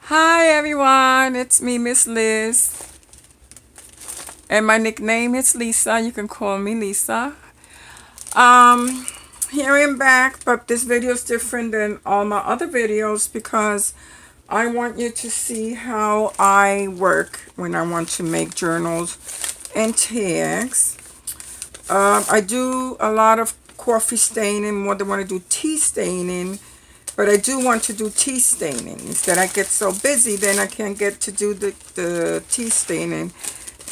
Hi everyone, it's me, Miss Liz, and my nickname is Lisa. You can call me Lisa. Um, Here I'm back, but this video is different than all my other videos because I want you to see how I work when I want to make journals and tags. I do a lot of coffee staining more than want to do tea staining. But I do want to do tea staining. Instead, I get so busy, then I can't get to do the tea staining.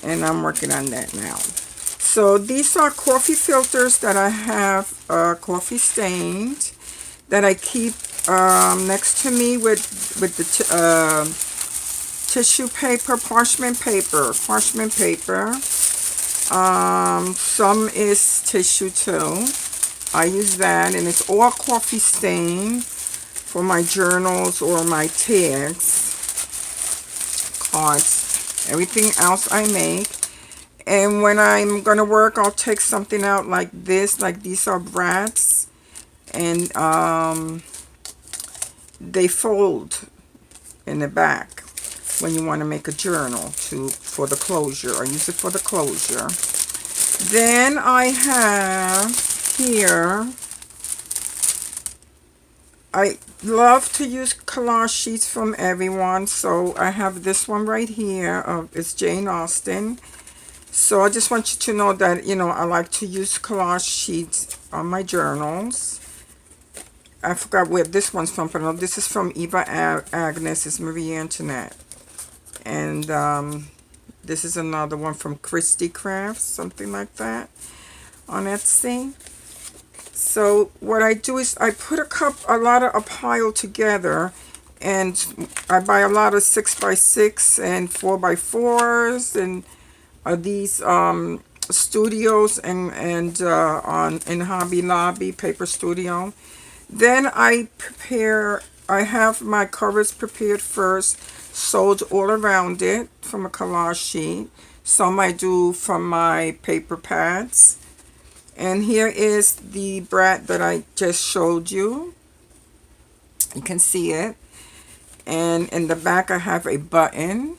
And I'm working on that now. So these are coffee filters that I have coffee stained that I keep next to me with the tissue paper, parchment paper. Some is tissue too. I use that, and it's all coffee stained for my journals or my tags, cards, everything else I make. And when I'm going to work, I'll take something out like this, like these are brats, and they fold in the back when you want to make a journal for the closure, or use it for the closure. Then I have here, I love to use collage sheets from everyone, so I have this one right here. It's Jane Austen. So I just want you to know that, I like to use collage sheets on my journals. I forgot where this one's from, but no, this is from Eva Agnes. It's Marie Antoinette. And this is another one from Christy Crafts, something like that, on Etsy. So what I do is I put a pile together, and I buy a lot of 6x6 and 4x4s, and these studios and in Hobby Lobby Paper Studio. Then I have my covers prepared first, sewed all around it from a collage sheet. Some I do from my paper pads. And here is the brat that I just showed you. You can see it. And in the back I have a button.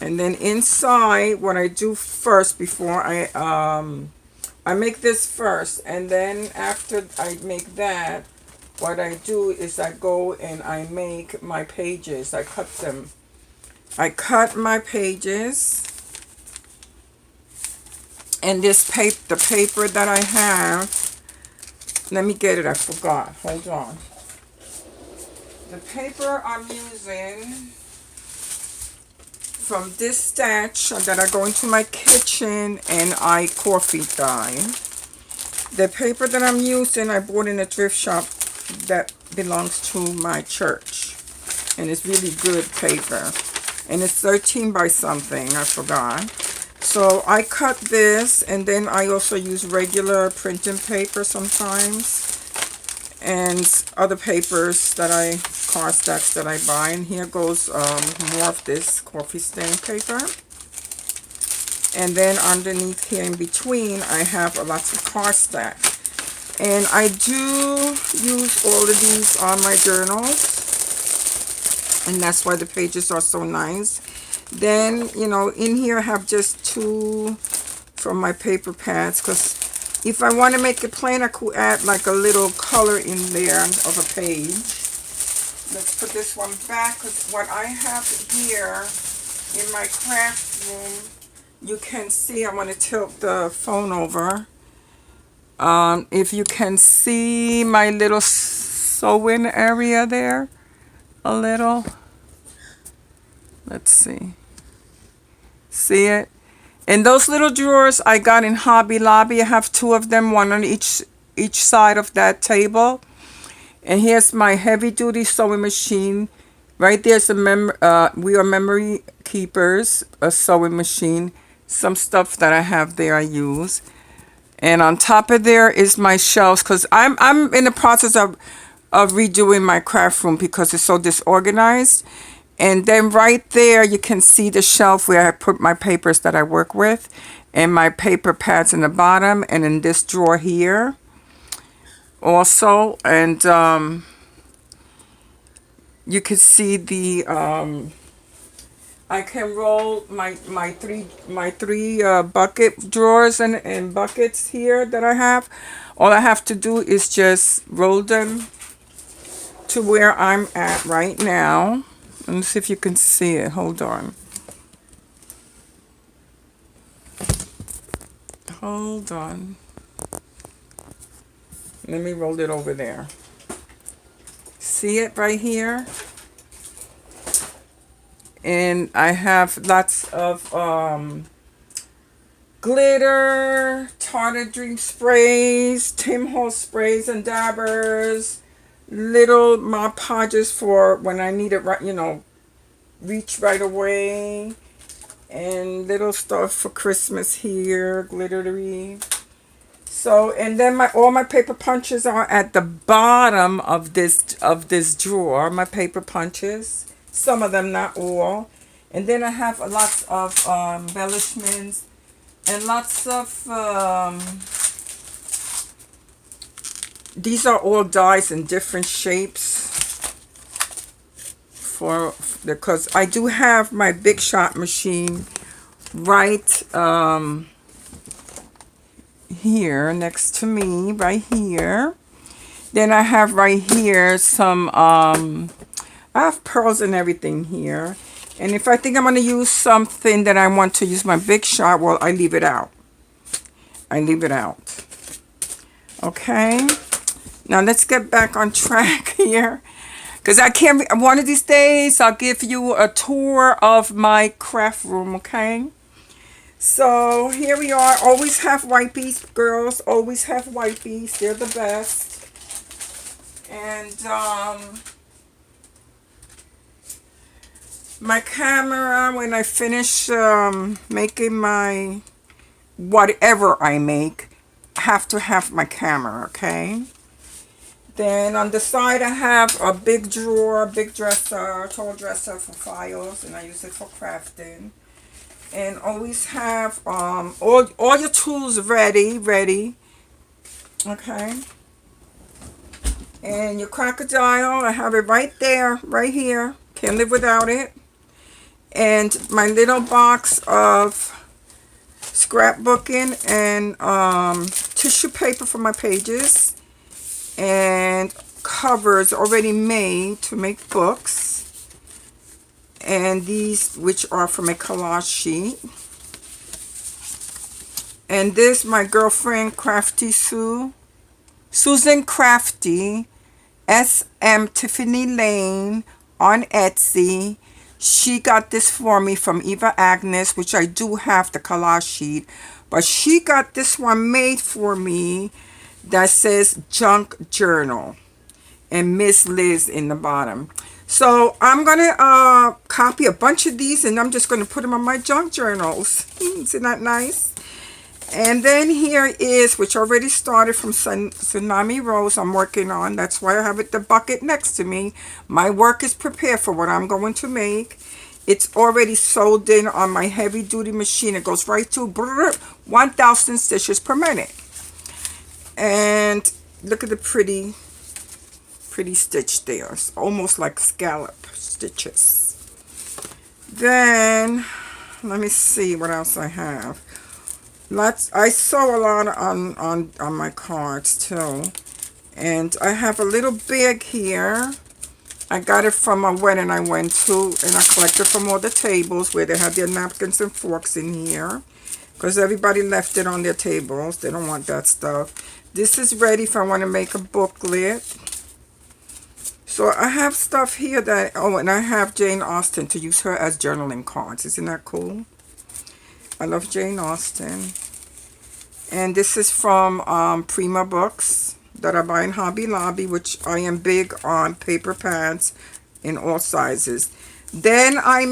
And then inside, what I do first before I make this first. And then after I make that, what I do is I go and I make my pages. I cut them. I cut my pages. And this the paper that I have, let me get it, I forgot, hold on. The paper I'm using from this stash that I go into my kitchen and I coffee dye. The paper that I'm using, I bought in a thrift shop that belongs to my church. And it's really good paper. And it's 13 by something, I forgot. So I cut this, and then I also use regular printing paper sometimes, and other papers that card stacks that I buy. And here goes more of this coffee stain paper. And then underneath here in between, I have lots of card stack. And I do use all of these on my journals, and that's why the pages are so nice. Then, in here I have just two from my paper pads, because if I want to make it plain, I could add like a little color in there of a page. Let's put this one back, because what I have here in my craft room, you can see, I want to tilt the phone over. If you can see my little sewing area there, a little. Let's see. See it? And those little drawers I got in Hobby Lobby. I have two of them, one on each side of that table. And here's my heavy duty sewing machine. Right there's We Are Memory Keepers, a sewing machine. Some stuff that I have there I use. And on top of there is my shelves, because I'm in the process of redoing my craft room because it's so disorganized. And then right there, you can see the shelf where I put my papers that I work with, and my paper pads in the bottom, and in this drawer here also. And you can see the I can roll my three bucket drawers and buckets here that I have. All I have to do is just roll them to where I'm at right now. Let me see if you can see it. Hold on. Hold on. Let me roll it over there. See it right here? And I have lots of glitter, Tartar Dream sprays, Tim Hortons sprays and dabbers, little Mod Podges for when I need it right, reach right away, and little stuff for Christmas here, glittery. So, and then all my paper punches are at the bottom of this drawer. My paper punches, some of them, not all. And then I have lots of embellishments and lots of these are all dies in different shapes because I do have my Big Shot machine right here next to me, right here. Then I have right here some I have pearls and everything here. And if I think I'm going to use something that I want to use my Big Shot, well, I leave it out. I leave it out. Okay. Now let's get back on track here. Because I can't, one of these days, I'll give you a tour of my craft room, okay? So here we are. Always have wipies, girls. Always have wipies. They're the best. And my camera, when I finish making my whatever I make, I have to have my camera, okay? Then on the side I have a big drawer, big dresser, tall dresser for files, and I use it for crafting. And always have all your tools ready, okay? And your crocodile, I have it right there, right here. Can't live without it. And my little box of scrapbooking and tissue paper for my pages. And covers already made to make books. And these, which are from a collage sheet. And this, my girlfriend, Crafty Susan Crafty, SM Tiffany Lane on Etsy. She got this for me from Eva Agnes, which I do have the collage sheet. But she got this one made for me that says Junk Journal. And Miss Liz in the bottom. So I'm going to copy a bunch of these and I'm just going to put them on my junk journals. Isn't that nice? And then here is, which already started from Tsunami Rose I'm working on. That's why I have it the bucket next to me. My work is prepared for what I'm going to make. It's already sewed in on my heavy duty machine. It goes right to 1,000 stitches per minute. And look at the pretty stitch there. It's almost like scallop stitches. Then let me see what else I have. I sew a lot on my cards too. And I have a little bag here. I got it from a wedding I went to, and I collected from all the tables where they had their napkins and forks in here. Because everybody left it on their tables. They don't want that stuff. This is ready if I want to make a booklet. So I have stuff here that, oh, and I have Jane Austen to use her as journaling cards. Isn't that cool? I love Jane Austen. And this is from Prima Books that I buy in Hobby Lobby, which I am big on paper pads in all sizes. Then I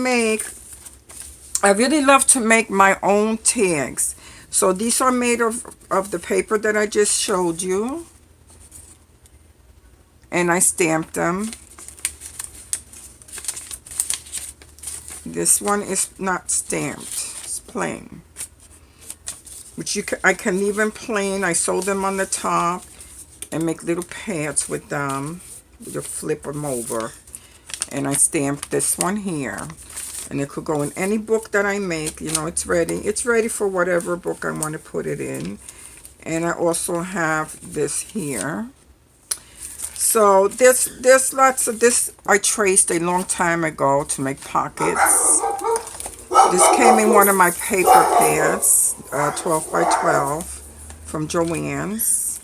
really love to make my own tags. So these are made of the paper that I just showed you. And I stamped them. This one is not stamped. It's plain. Which I can leave them plain. I sew them on the top and make little pads with them. You flip them over. And I stamped this one here. And it could go in any book that I make. You know, it's ready. It's ready for whatever book I want to put it in. And I also have this here. So there's lots of this I traced a long time ago to make pockets. This came in one of my paper pads, 12 by 12 from Joann's.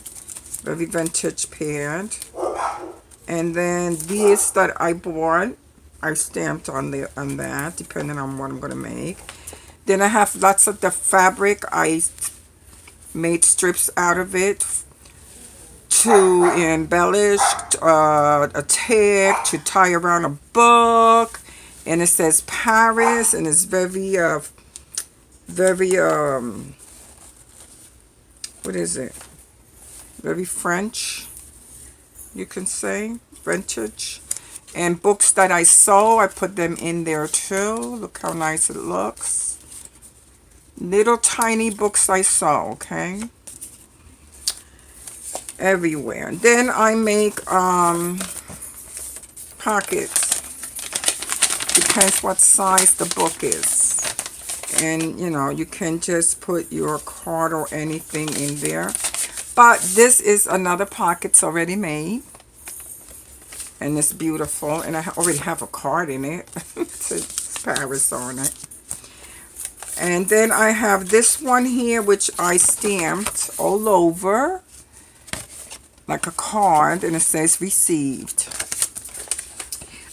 Very vintage pad. And then these that I bought, I stamped on that, depending on what I'm going to make. Then I have lots of the fabric. I made strips out of it to embellish a tag to tie around a book. And it says Paris, and it's very, what is it? Very French, you can say, vintage. And books that I sew, I put them in there too. Look how nice it looks. Little tiny books I sew, okay? Everywhere. Then I make pockets. Depends what size the book is. And, you know, you can just put your card or anything in there. But this is another pocket. It's already made. And it's beautiful. And I already have a card in it. It says Paris on it. And then I have this one here, which I stamped all over. Like a card. And it says received.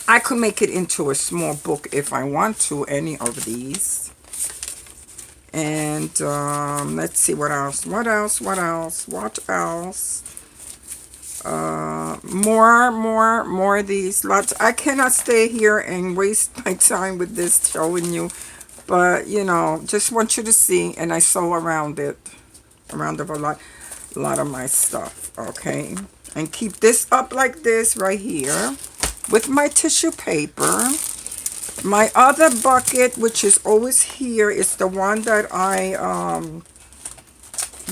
I could make it into a small book if I want to, any of these. And let's see what else. What else? More of these. Lots. I cannot stay here and waste my time with this showing you. But, you know, just want you to see. And I sew around it. Around of a lot of my stuff. Okay. And keep this up like this right here. With my tissue paper. My other bucket, which is always here, is the one that I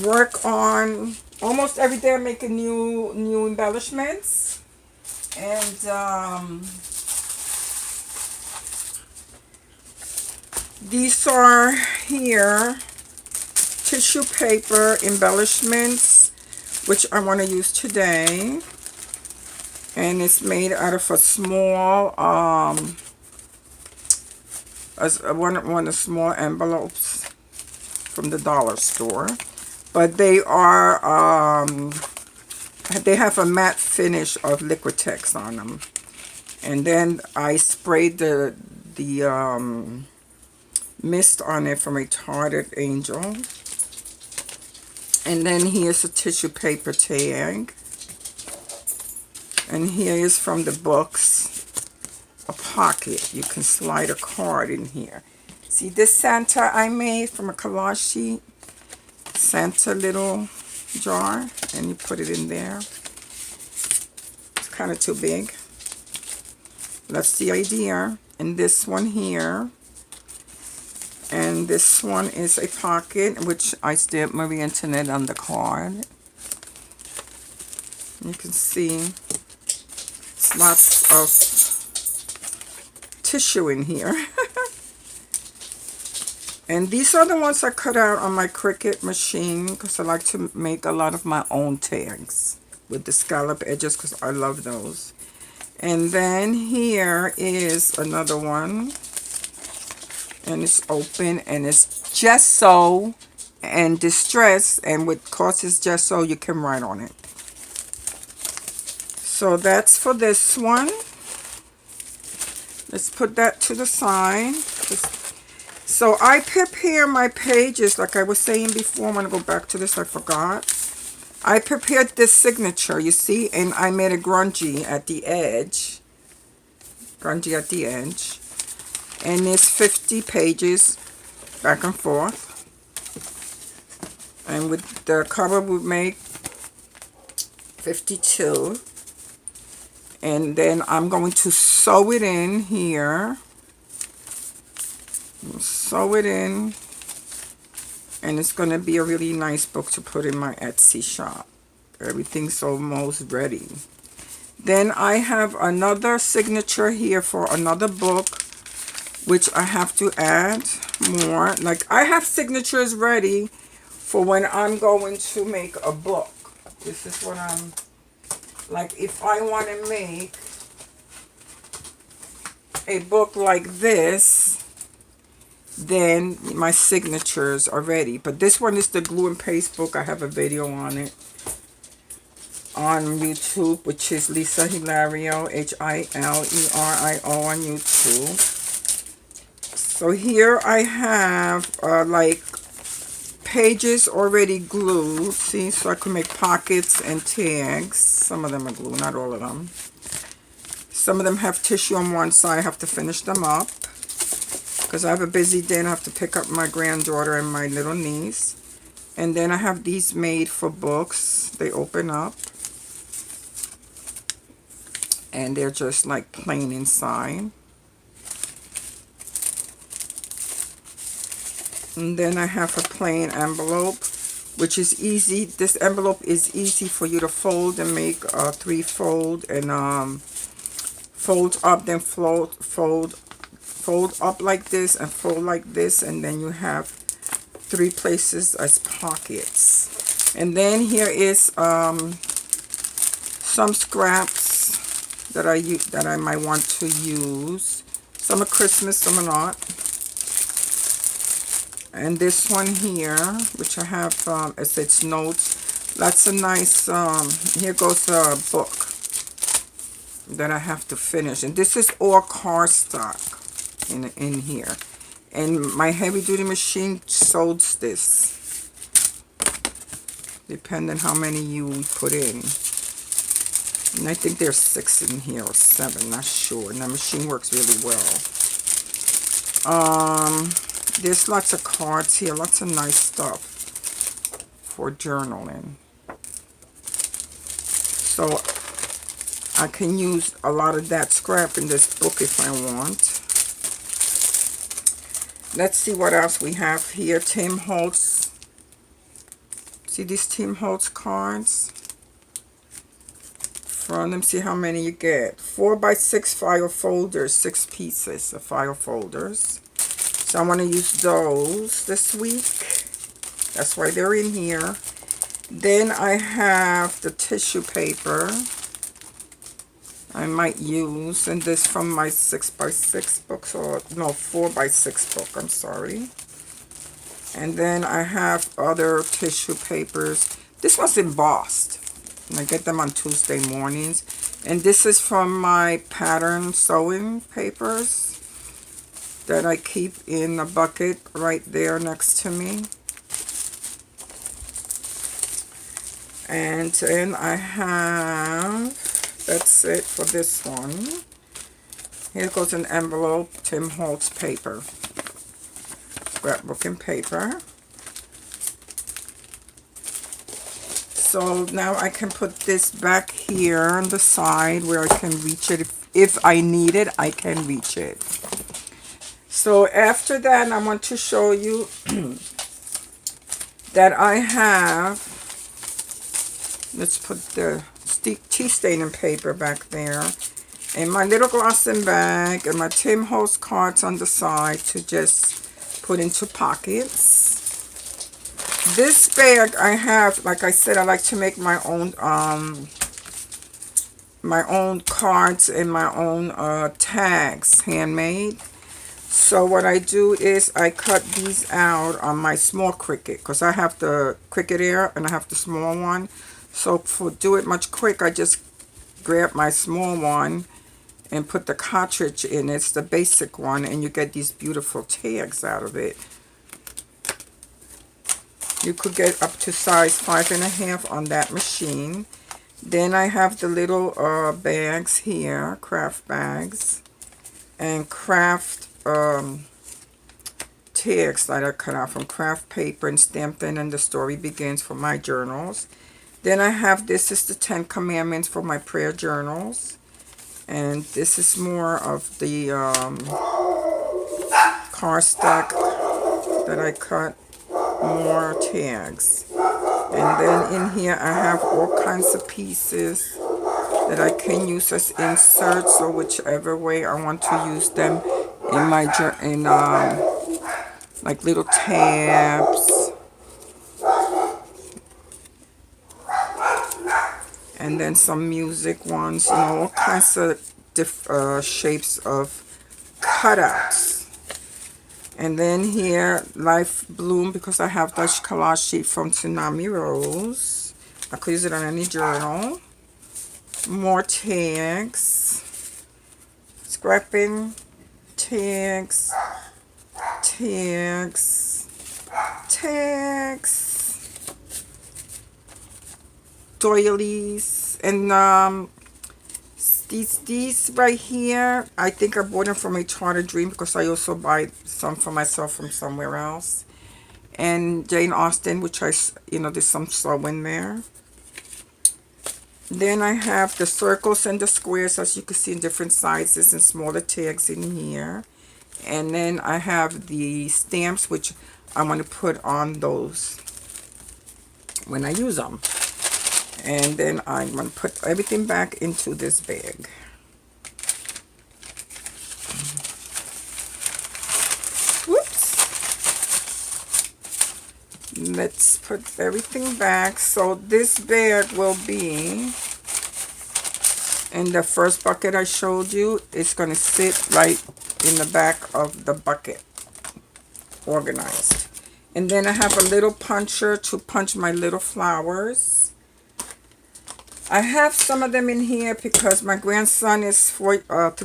work on almost every day. I'm making new embellishments. And these are here tissue paper embellishments, which I want to use today. And it's made out of a small, one of the small envelopes from the dollar store. But they are, they have a matte finish of Liquitex on them. And then I sprayed the mist on it from a Tarted Angel. And then here's a tissue paper tag. And here is from the books, a pocket. You can slide a card in here. See this Santa I made from a collage sheet? Santa little jar. And you put it in there. It's kind of too big. That's the idea. And this one here. And this one is a pocket, which I stamped Marie Antoinette on the card. You can see lots of tissue in here. And these are the ones I cut out on my Cricut machine because I like to make a lot of my own tags with the scallop edges because I love those. And then here is another one. And it's open and it's gesso and distress. And with course it's gesso, you can write on it. So that's for this one. Let's put that to the side. So I prepare my pages, like I was saying before. I'm going to go back to this, I forgot. I prepared this signature, you see, and I made a grungy at the edge. Grungy at the edge. And it's 50 pages back and forth. And with the cover we make 52. And then I'm going to sew it in here. Sew it in. And it's going to be a really nice book to put in my Etsy shop. Everything's almost ready. Then I have another signature here for another book, which I have to add more. Like, I have signatures ready for when I'm going to make a book. This is what I'm, like, if I want to make a book like this, then my signatures are ready. But this one is the glue and paste book. I have a video on it on YouTube, which is Lisa Hilario, Hilerio on YouTube. So here I have like pages already glued, see, so I can make pockets and tags. Some of them are glued, not all of them. Some of them have tissue on one side. I have to finish them up because I have a busy day and I have to pick up my granddaughter and my little niece. And then I have these made for books. They open up and they're just like plain inside. And then I have a plain envelope, which is easy. This envelope is easy for you to fold and make a 3-fold and fold up, then fold up like this and fold like this, and then you have 3 places as pockets. And then here is some scraps that I might want to use. Some are Christmas, some are not. And this one here, which I have, as its notes, that's a nice, here goes a book that I have to finish. And this is all cardstock in here. And my heavy duty machine sews this, depending how many you put in. And I think there's 6 in here or 7, not sure. And the machine works really well. There's lots of cards here, lots of nice stuff for journaling. So I can use a lot of that scrap in this book if I want. Let's see what else we have here. Tim Holtz. See these Tim Holtz cards? From them, see how many you get. 4x6 file folders, 6 pieces of file folders. So I want to use those this week. That's why they're in here. Then I have the tissue paper I might use, and this from my 6x6 books, or no, 4x6 book, I'm sorry. And then I have other tissue papers. This one's embossed, and I get them on Tuesday mornings. And this is from my pattern sewing papers that I keep in a bucket right there next to me. And then I have, that's it for this one. Here goes an envelope, Tim Holtz paper, scrapbook and paper. So now I can put this back here on the side where I can reach it. If I need it, I can reach it. So after that, I want to show you that I have, let's put the tea staining paper back there, and my little glossing bag, and my Tim Holtz cards on the side to just put into pockets. This bag I have, like I said, I like to make my own cards and my own tags, handmade. So what I do is I cut these out on my small Cricut, because I have the Cricut Air and I have the small one. So to do it much quicker, I just grab my small one and put the cartridge in. It's the basic one, and you get these beautiful tags out of it. You could get up to size 5.5 on that machine. Then I have the little bags here, craft bags, and craft tags that I cut out from craft paper and stamped in, and the story begins for my journals. Then I have, this is the 10 Commandments for my prayer journals. And this is more of the cardstock that I cut, more tags. And then in here I have all kinds of pieces that I can use as inserts, or whichever way I want to use them in my like little tabs. And then some music ones, all kinds of shapes of cutouts. And then here, Life Bloom, because I have Dutch collage sheet from Tsunami Rose. I could use it on any journal. More tags. Scrapping. Tags. Tags. Tags. Doilies. And these right here, I think I bought them from a Charter Dream, because I also buy some for myself from somewhere else. And Jane Austen, which there's some sewing there. Then I have the circles and the squares, as you can see, in different sizes, and smaller tags in here. And then I have the stamps, which I want to put on those when I use them. And then I'm going to put everything back into this bag. Whoops. Let's put everything back. So this bag will be in the first bucket I showed you. It's going to sit right in the back of the bucket, organized. And then I have a little puncher to punch my little flowers. I have some of them in here because my grandson is 3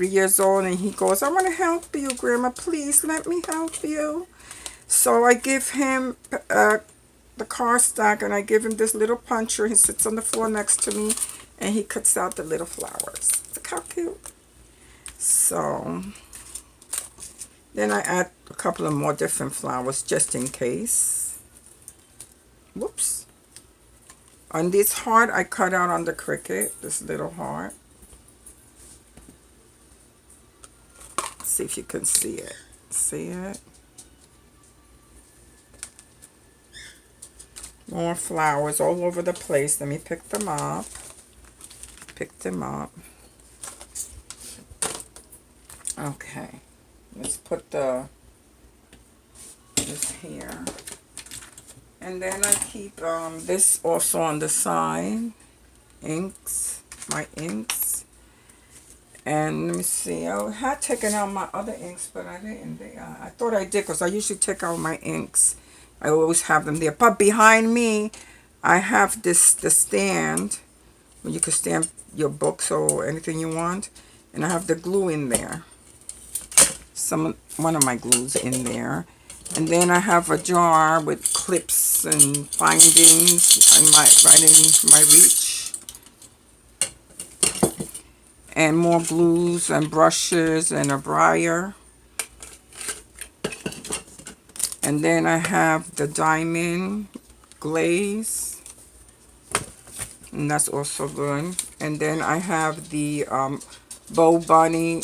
years old, and he goes, I want to help you, Grandma, please let me help you. So I give him the cardstock, and I give him this little puncher. He sits on the floor next to me, and he cuts out the little flowers. Look how cute. So then I add a couple of more different flowers just in case. Whoops. On this heart, I cut out on the Cricut, this little heart. Let's see if you can see it. See it? More flowers all over the place. Let me pick them up. Pick them up. Okay. Let's put this here. And then I keep this also on the side. Inks. My inks. And let me see. I had taken out my other inks, but I didn't. I thought I did, because I usually take out my inks. I always have them there. But behind me, I have the stand where you can stamp your books or anything you want. And I have the glue in there. One of my glues in there. And then I have a jar with clips and bindings right in my reach. And more glues and brushes and a brayer. And then I have the diamond glaze. And that's also good. And then I have the Bow Bunny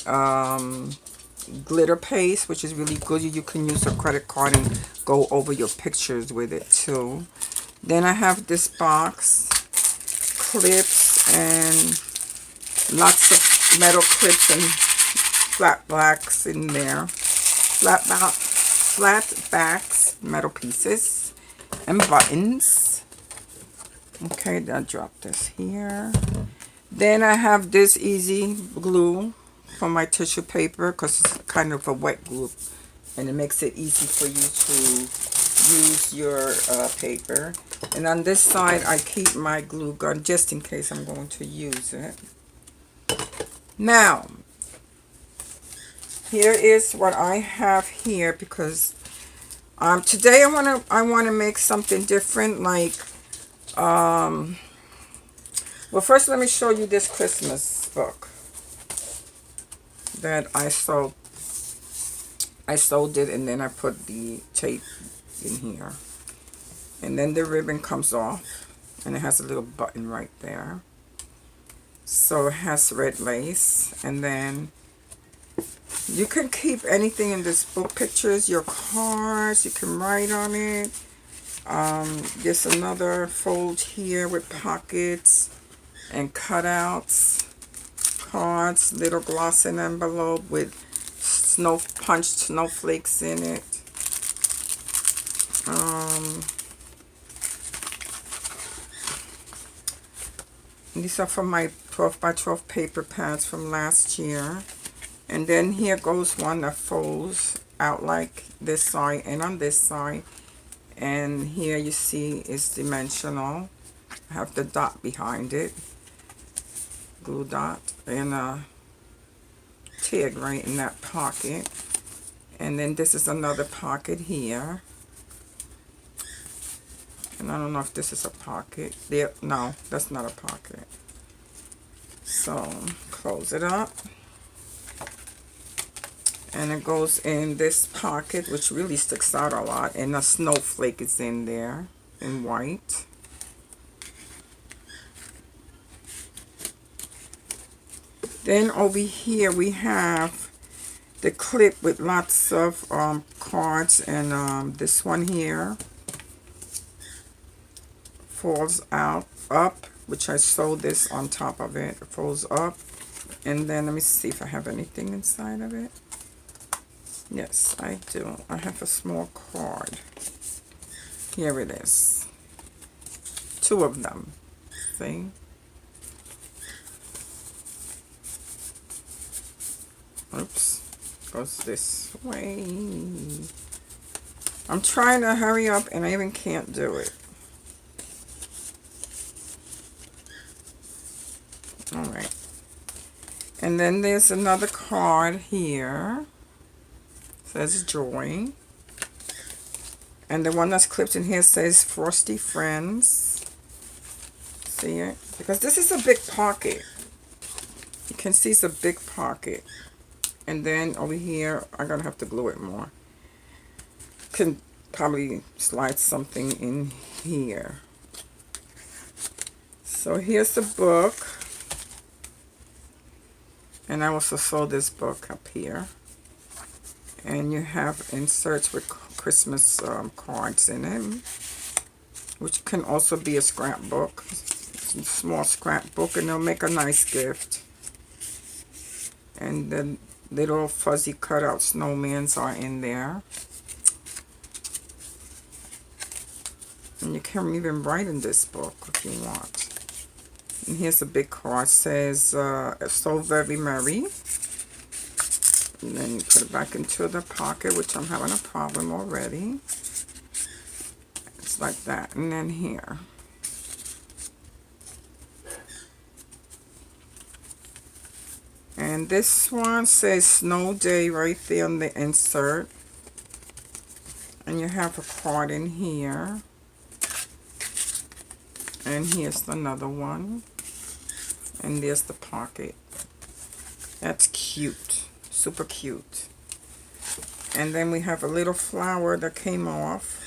glitter paste, which is really good. You can use a credit card and go over your pictures with it too. Then I have this box, clips, and lots of metal clips and flat backs in there. Flat backs, metal pieces, and buttons. Okay, I'll drop this here. Then I have this easy glue for my tissue paper, because it's kind of a wet glue, and it makes it easy for you to use your paper. And on this side, I keep my glue gun just in case I'm going to use it. Now, here is what I have here, because today I want to make something different. Like, well, first let me show you this Christmas book that I sewed. I sewed it, and then I put the tape in here, and then the ribbon comes off, and it has a little button right there. So it has red lace, and then you can keep anything in this book, pictures, your cards, you can write on it. There's another fold here with pockets, and cutouts, cards, little gloss and envelope with punched snowflakes in it. These are from my 12 by 12 paper pads from last year. And then here goes one that folds out like this side and on this side. And here you see is dimensional. I have the dot behind it. Glue dot. And a tag right in that pocket. And then this is another pocket here. And I don't know if this is a pocket. There, no, that's not a pocket. So, close it up. And it goes in this pocket, which really sticks out a lot. And a snowflake is in there in white. Then over here we have the clip with lots of cards. And this one here folds out, up, which I sewed this on top of it. It folds up. And then let me see if I have anything inside of it. Yes, I do. I have a small card. Here it is. 2 of them. See? Oops. Goes this way. I'm trying to hurry up and I even can't do it. Alright. And then there's another card here. Says Joy. And the one that's clipped in here says Frosty Friends. See it? Because this is a big pocket. You can see it's a big pocket. And then over here, I'm going to have to glue it more. Can probably slide something in here. So here's the book. And I also sold this book up here. And you have inserts with Christmas cards in it, which can also be a scrapbook, a small scrapbook, and they'll make a nice gift. And the little fuzzy cutout snowmans are in there. And you can even write in this book if you want. And here's a big card, says, So Very Merry. And then you put it back into the pocket, which I'm having a problem already. It's like that. And then here. And this one says Snow Day right there on the insert. And you have a card in here. And here's another one. And there's the pocket. That's cute. Super cute. And then we have a little flower that came off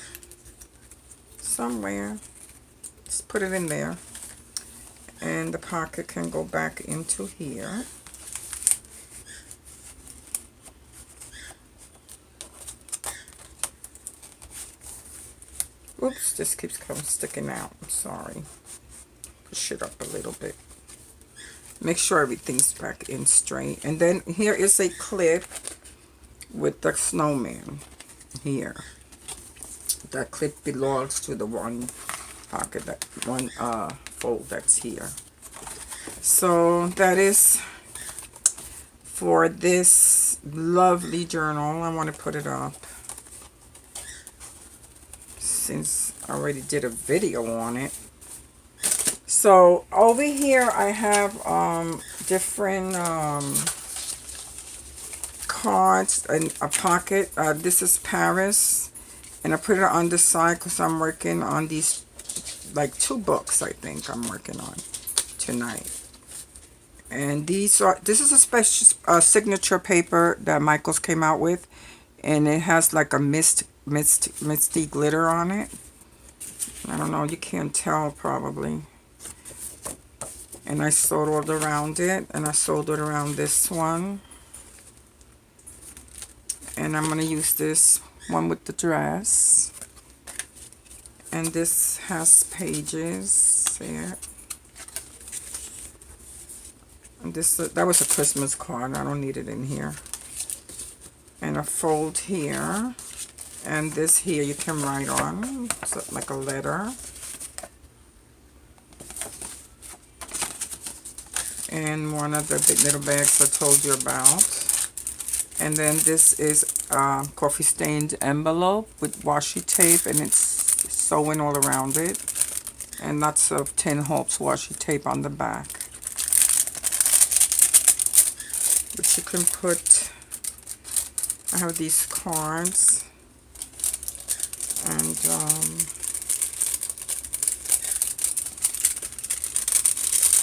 somewhere. Just put it in there. And the pocket can go back into here. Oops, this keeps sticking out. I'm sorry. Push it up a little bit. Make sure everything's back in straight. And then here is a clip with the snowman here. That clip belongs to the one pocket, that one fold that's here. So that is for this lovely journal. I want to put it up since I already did a video on it. So over here I have different cards and a pocket. This is Paris, and I put it on the side because I'm working on these, like 2 books I think I'm working on tonight. And this is a special signature paper that Michaels came out with, and it has like a misty glitter on it. I don't know, you can't tell probably. And I sewed around it, and I sewed it around this one. And I'm going to use this one with the dress. And this has pages there. And this, that was a Christmas card. I don't need it in here. And a fold here. And this here you can write on. So like a letter. And one of the big little bags I told you about. And then this is a coffee stained envelope with washi tape, and it's sewing all around it. And lots of Tin Hopes washi tape on the back. Which you can put, I have these cards. And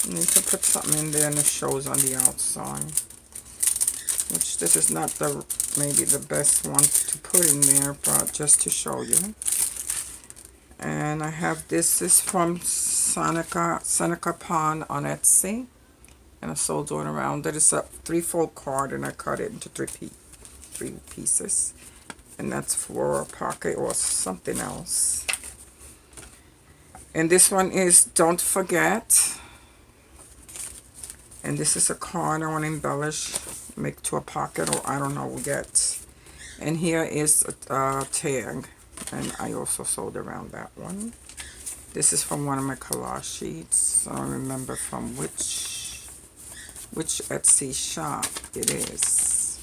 you need to put something in there and it shows on the outside. Which this is not the maybe the best one to put in there, but just to show you. And I have this is from Seneca Pond on Etsy, and I sold it around it. It's a 3-fold card, and I cut it into three pieces, and that's for a pocket or something else. And this one is Don't Forget, and this is a card I want to embellish, make to a pocket, or I don't know yet. And here is a tag, and I also sold around that one. This is from one of my collage sheets. I don't remember from which Etsy shop it is.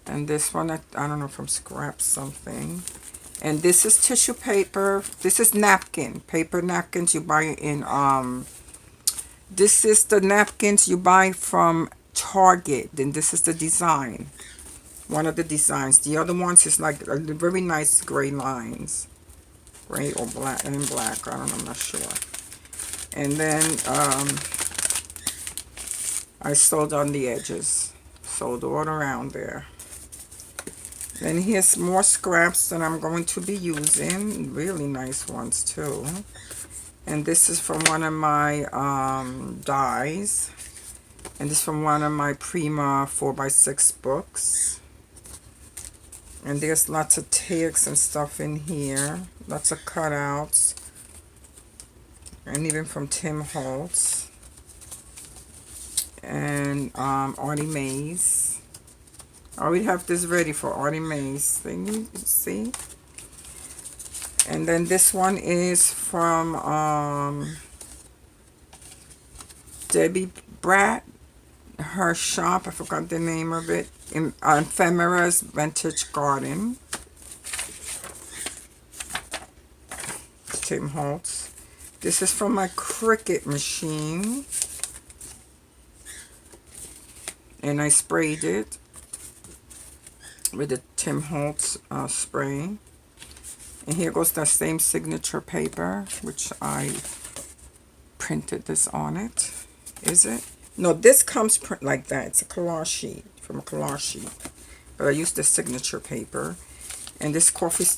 And this one, I don't know, from Scrap something. And this is tissue paper. This is napkin. Paper napkins you buy in, this is the napkins you buy from Target. Then this is the design. One of the designs. The other ones is like a very nice gray lines. Gray or black, and in black. I don't know, I'm not sure. And then I sewed on the edges. Sewed all around there. Then here's more scraps that I'm going to be using. Really nice ones too. And this is from one of my dies. And this is from one of my Prima 4x6 books. And there's lots of tags and stuff in here. Lots of cutouts. And even from Tim Holtz. And Artie Mays. I already have this ready for Artie Mays thingy, see? And then this one is from Debbie Bratt. Her shop, I forgot the name of it, in Ephemera's Vintage Garden. Tim Holtz. This is from my Cricut machine, and I sprayed it with the Tim Holtz spray. And here goes that same signature paper, which I printed this on it. Is it? No, this comes print like that. It's a collage sheet, from a collage sheet. But I used the signature paper. And this coffee stick